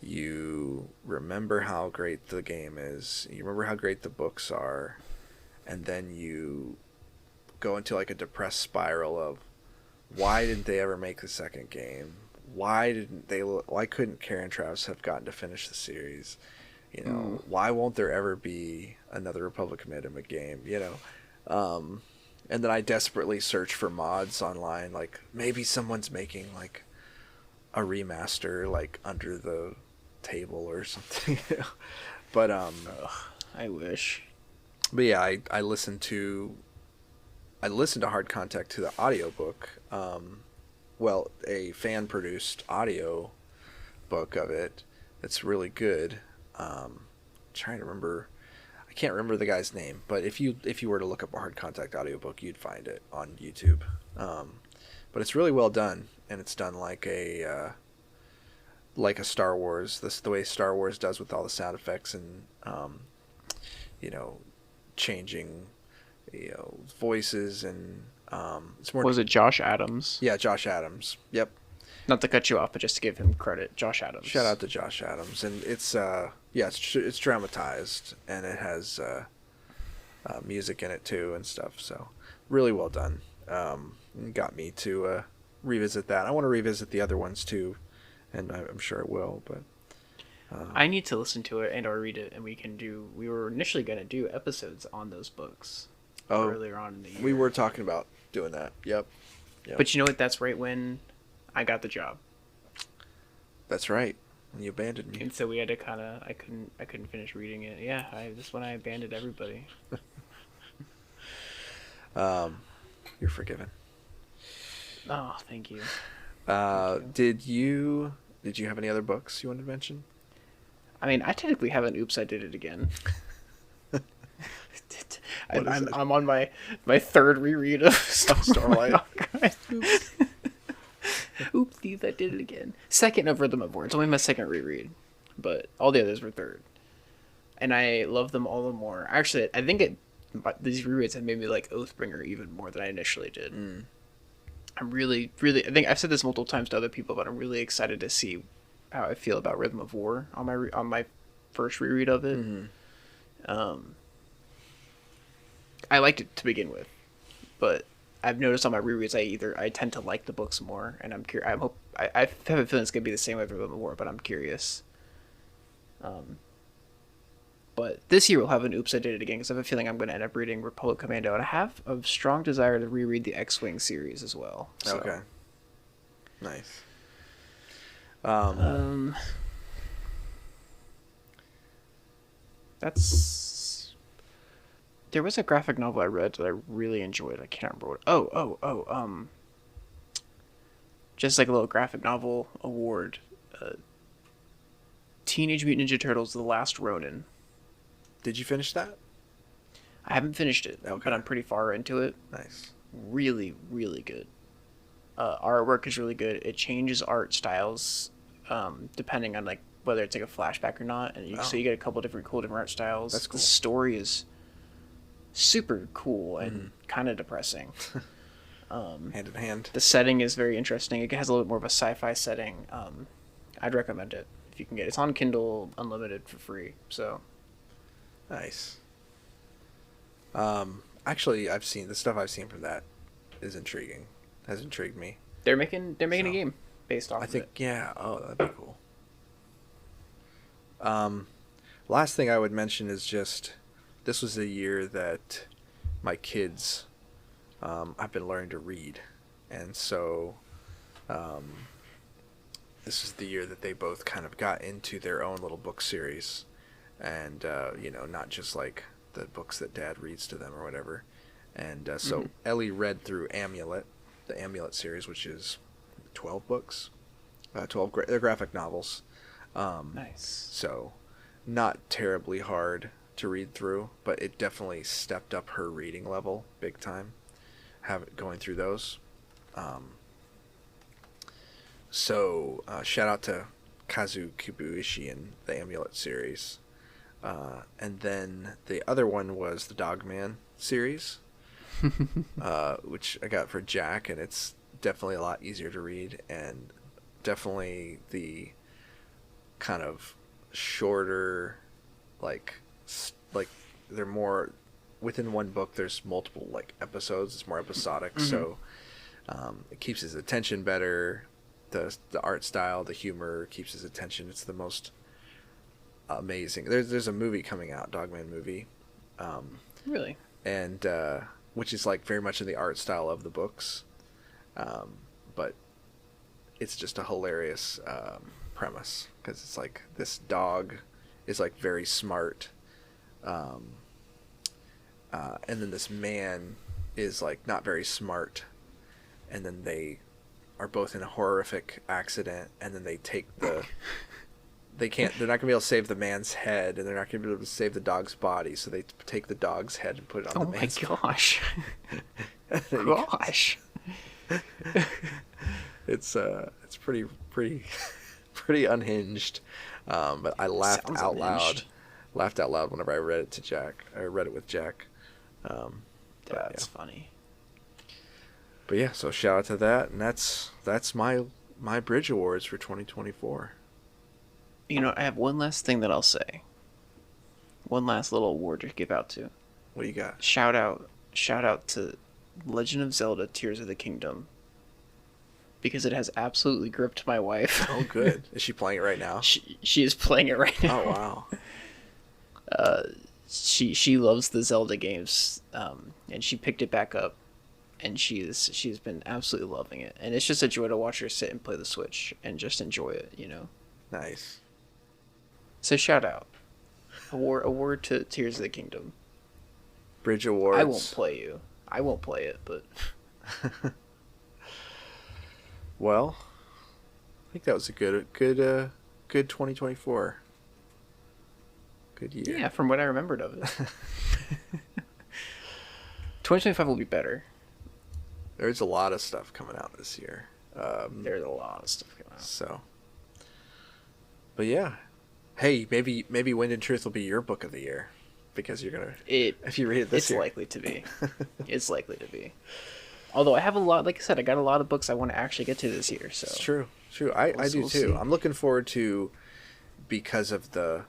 you remember how great the game is, you remember how great the books are, and then you go into like a depressed spiral of why didn't they ever make the second game? Why couldn't Karen Travis have gotten to finish the series? Why won't there ever be another Republic Commando game? And then I desperately search for mods online, like maybe someone's making like a remaster like under the table or something. But I wish. But yeah, I listened to Hard Contact to the audiobook. A fan produced audio book of it. It's really good. Trying to remember, I can't remember the guy's name, but if you were to look up a Hard Contact audiobook, you'd find it on YouTube. But it's really well done, and it's done like a Star Wars, the way Star Wars does with all the sound effects and changing voices, and it's more. Was it Josh Adams? Yeah, Josh Adams. Yep. Not to cut you off, but just to give him credit, Josh Adams. Shout out to Josh Adams, and it's it's dramatized, and it has music in it too and stuff. So really well done. Got me to revisit that. I want to revisit the other ones too, and I'm sure it will. But I need to listen to it and or read it, and we were initially going to do episodes on those books earlier on in the year. We were talking about doing that. Yep. But you know what? That's right when I got the job. That's right. And you abandoned me. And so we had to I couldn't finish reading it. Yeah, this when I abandoned everybody. You're forgiven. Oh, thank you. Did you have any other books you wanted to mention? I mean, I technically have an "Oops, I Did It Again." I'm on my third reread of Starlight. Oopsies, I did it again. Second of Rhythm of War. It's only my second reread, but all the others were third, and I love them all the more. Actually, I think these rereads have made me like Oathbringer even more than I initially did. I'm really, really. I think I've said this multiple times to other people, but I'm really excited to see how I feel about Rhythm of War on my first reread of it. I liked it to begin with, but I've noticed on my rereads I tend to like the books more, and I'm curious. I have a feeling it's gonna be the same with Rhythm of War, but I'm curious. But this year we'll have an "Oops, I Did It Again" because I have a feeling I'm going to end up reading Republic Commando, and I have a strong desire to reread the X-Wing series as well. So. Okay. Nice. There was a graphic novel I read that I really enjoyed. I can't remember what. just like a little graphic novel award. Teenage Mutant Ninja Turtles: The Last Ronin. Did you finish that? I haven't finished it, Okay. but I'm pretty far into it. Nice. Really, really good. Artwork is really good. It changes art styles depending on like whether it's like a flashback or not, and so you get a couple different art styles. That's cool. The story is super cool and kind of depressing. Hand in hand. The setting is very interesting. It has a little bit more of a sci-fi setting. I'd recommend it if you can get it. It's on Kindle Unlimited for free. So Nice. Actually, I've seen the stuff I've seen from that is intriguing. Has intrigued me. they're making a game based off I of think it. yeah. Oh, that'd be cool. Last thing I would mention is just this was a year that my kids I've been learning to read, and so this is the year that they both kind of got into their own little book series, and not just like the books that Dad reads to them or whatever. And so Ellie read through the Amulet series, which is 12 books, 12 they're graphic novels. Nice. So not terribly hard to read through, but it definitely stepped up her reading level big time. Going through those. So shout out to Kazu Kibuishi in the Amulet series. And then the other one was the Dogman series, which I got for Jack, and it's definitely a lot easier to read, and definitely the kind of shorter, like they're more within one book. There's multiple like episodes. It's more episodic, so it keeps his attention better. The art style, the humor keeps his attention. It's the most amazing. There's a movie coming out, Dogman movie, Really? and which is like very much in the art style of the books, but it's just a hilarious premise, because it's like this dog is like very smart, and then this man is like not very smart, and then they are both in a horrific accident, and then they take they're not gonna be able to save the man's head, and they're not gonna be able to save the dog's body, so they take the dog's head and put it on the man's Oh my gosh. Gosh. It's pretty pretty unhinged, but I laughed Sounds out unhinged. loud whenever I read it to Jack. I read it with Jack. That's funny. But yeah, so shout out to that, and that's my Bridge Awards for 2024. You know, I have one last thing that I'll say. One last little award to give out to. What do you got? Shout out to Legend of Zelda: Tears of the Kingdom. Because it has absolutely gripped my wife. Oh, good. Is she playing it right now? She is playing it right now. Oh, wow. She loves the Zelda games, and she picked it back up, and she's been absolutely loving it. And it's just a joy to watch her sit and play the Switch and just enjoy it, you know. Nice. So shout out, award to Tears of the Kingdom. Bridge Awards. I won't play it, but Well, I think that was a good 2024. Good year. yeah, from what I remembered of it. 2025 will be better. There's a lot of stuff coming out this year. There's a lot of stuff coming out. So, but yeah, hey, maybe Wind and Truth will be your book of the year, because you're gonna if you read it this It's year. likely to be. It's likely to be. Although I have a lot, like I said, I got a lot of books I want to actually get to this year. So It's true. I do we'll too. see. I'm looking forward to, because of the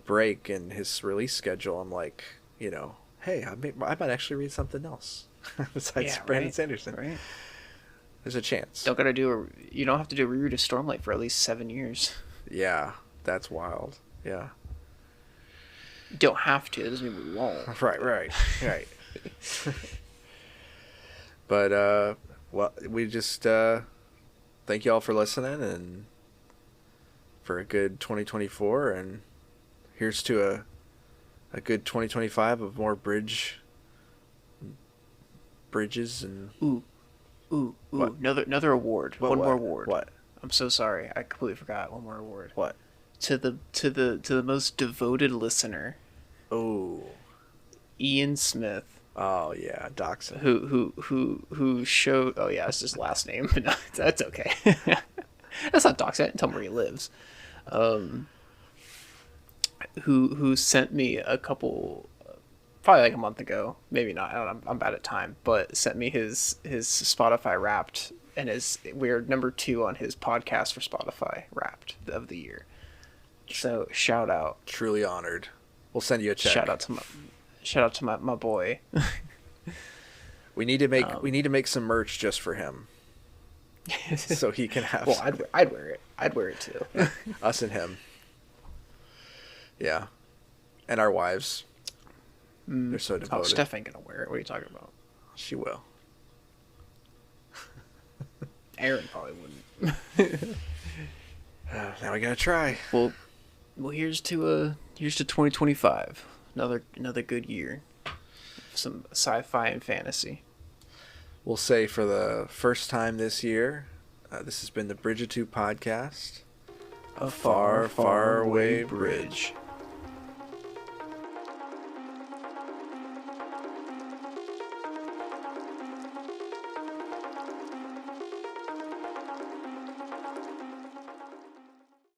break and his release schedule. I'm like, hey, I might actually read something else besides Brandon right, Sanderson. Right. There's a chance. You don't have to do a reread of Stormlight for at least 7 years. Yeah, that's wild. Yeah. You don't have to. That doesn't mean we won't. Right. But well, we just thank you all for listening, and for a good 2024, and here's to a good 2025 of more bridges and Ooh, Ooh, What? another award. What, One what? more award. What? I'm so sorry. I completely forgot. One more award. What? To the most devoted listener, Oh. Ian Smith, Oh yeah, Doxson. who showed. Oh yeah, it's his last name. No, that's okay. That's not doxing. I didn't tell him where he lives. Who sent me a couple, probably like a month ago, maybe not. I don't know, I'm bad at time, but sent me his Spotify Wrapped, and we're number 2 on his podcast for Spotify Wrapped of the year. So shout out, Truly honored. We'll send you a check. shout out to my boy. We need to make some merch just for him, so he can have. Well, I'd wear it. I'd wear it too. Us and him. Yeah, and our wives. They're so Oh, devoted. Steph ain't gonna wear it. What are you talking about? She will. Aaron probably wouldn't. Now we gotta try. Well, here's to 2025. Another good year. Some sci-fi and fantasy. We'll say for the first time this year, this has been the Bridge of Two podcast. A Far, far away bridge.